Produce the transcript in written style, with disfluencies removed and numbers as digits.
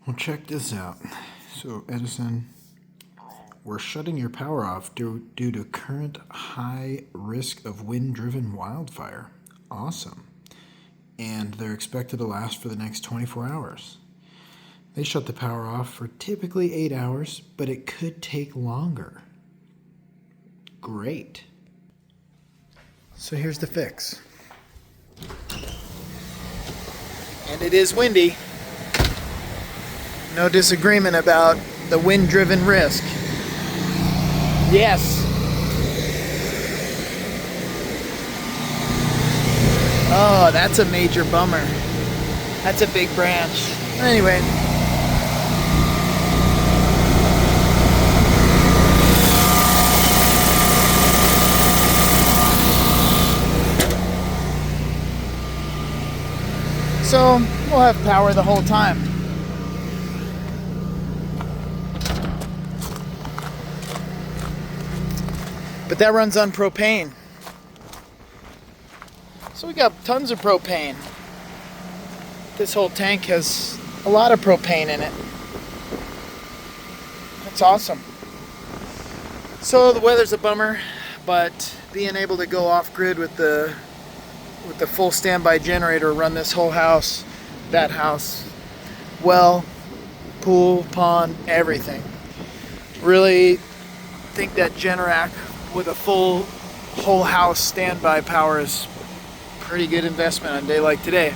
Well, check this out. So, Edison, we're shutting your power off due to current high risk of wind-driven wildfire. Awesome. And they're expected to last for the next 24 hours. They shut the power off for typically 8 hours, but it could take longer. Great. So here's the fix. And it is windy. No disagreement about the wind-driven risk. Yes. Oh, that's a major bummer. That's a big branch. Anyway. So, we'll have power the whole time. But that runs on propane. So we got tons of propane. This whole tank has a lot of propane in it. That's awesome. So the weather's a bummer, but being able to go off grid with the full standby generator, run this whole house, that house, well, pool, pond, everything. Really think that Generac with a full whole house standby power is pretty good investment on a day like today.